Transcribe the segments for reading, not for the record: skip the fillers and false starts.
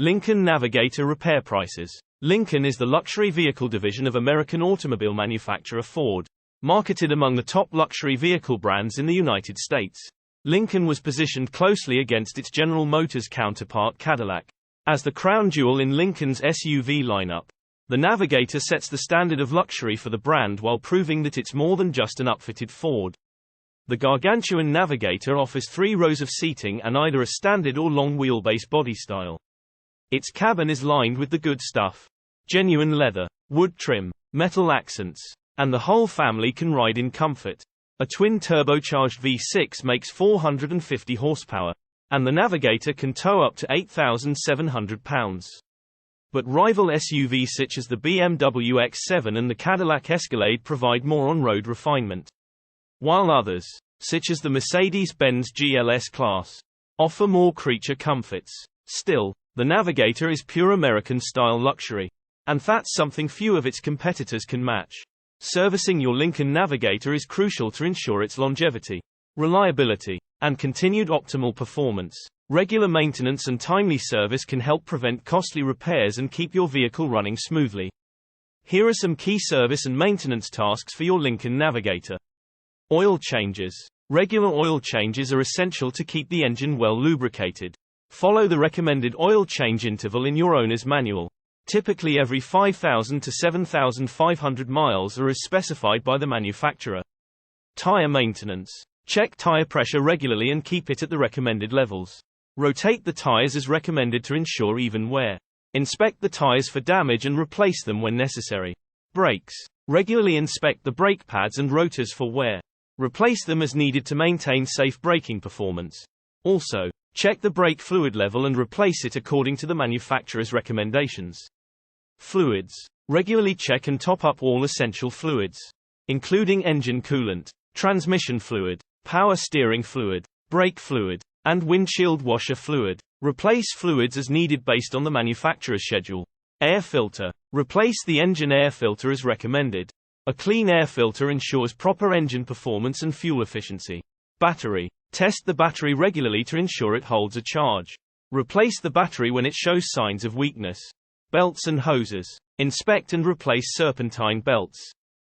Lincoln Navigator repair prices. Lincoln is the luxury vehicle division of American automobile manufacturer Ford, marketed among the top luxury vehicle brands in the United States. Lincoln was positioned closely against its General Motors counterpart Cadillac. As the crown jewel in Lincoln's SUV lineup, the Navigator sets the standard of luxury for the brand while proving that it's more than just an upfitted Ford. The gargantuan Navigator offers 3 rows of seating and either a standard or long wheelbase body style. Its cabin is lined with the good stuff. Genuine leather, wood trim, metal accents, and the whole family can ride in comfort. A twin-turbocharged V6 makes 450 horsepower, and the Navigator can tow up to 8,700 pounds. But rival SUVs such as the BMW X7 and the Cadillac Escalade provide more on-road refinement, while others, such as the Mercedes-Benz GLS class, offer more creature comforts. Still, the Navigator is pure American-style luxury, and that's something few of its competitors can match. Servicing your Lincoln Navigator is crucial to ensure its longevity, reliability, and continued optimal performance. Regular maintenance and timely service can help prevent costly repairs and keep your vehicle running smoothly. Here are some key service and maintenance tasks for your Lincoln Navigator. Oil changes. Regular oil changes are essential to keep the engine well lubricated. Follow the recommended oil change interval in your owner's manual. Typically every 5,000 to 7,500 miles or as specified by the manufacturer. Tire maintenance. Check tire pressure regularly and keep it at the recommended levels. Rotate the tires as recommended to ensure even wear. Inspect the tires for damage and replace them when necessary. Brakes. Regularly inspect the brake pads and rotors for wear. Replace them as needed to maintain safe braking performance. Also, check the brake fluid level and replace it according to the manufacturer's recommendations. Fluids. Regularly check and top up all essential fluids, including engine coolant, transmission fluid, power steering fluid, brake fluid, and windshield washer fluid. Replace fluids as needed based on the manufacturer's schedule. Air filter. Replace the engine air filter as recommended. A clean air filter ensures proper engine performance and fuel efficiency. Battery. Test the battery regularly to ensure it holds a charge. Replace the battery when it shows signs of weakness. Belts and hoses. Inspect and replace serpentine belts,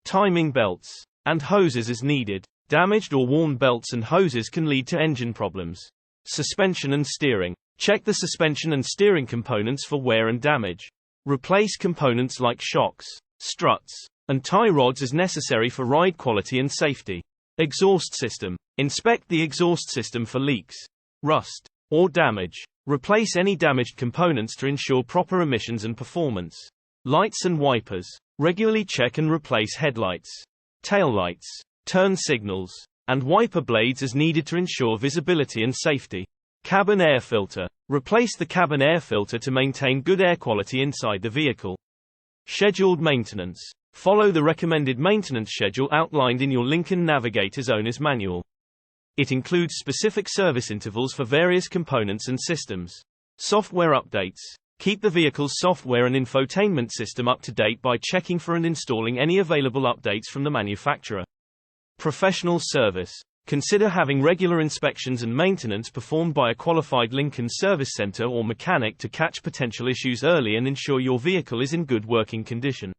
timing belts, and hoses as needed. Damaged or worn belts and hoses can lead to engine problems. Suspension and steering. Check the suspension and steering components for wear and damage. Replace components like shocks, struts, and tie rods as necessary for ride quality and safety. Exhaust system. Inspect the exhaust system for leaks, rust, or damage. Replace any damaged components to ensure proper emissions and performance. Lights and wipers. Regularly check and replace headlights, taillights, turn signals, and wiper blades as needed to ensure visibility and safety. Cabin air filter. Replace the cabin air filter to maintain good air quality inside the vehicle. Scheduled maintenance. Follow the recommended maintenance schedule outlined in your Lincoln Navigator's owner's manual. It includes specific service intervals for various components and systems. Software updates. Keep the vehicle's software and infotainment system up to date by checking for and installing any available updates from the manufacturer. Professional service. Consider having regular inspections and maintenance performed by a qualified Lincoln service center or mechanic to catch potential issues early and ensure your vehicle is in good working condition.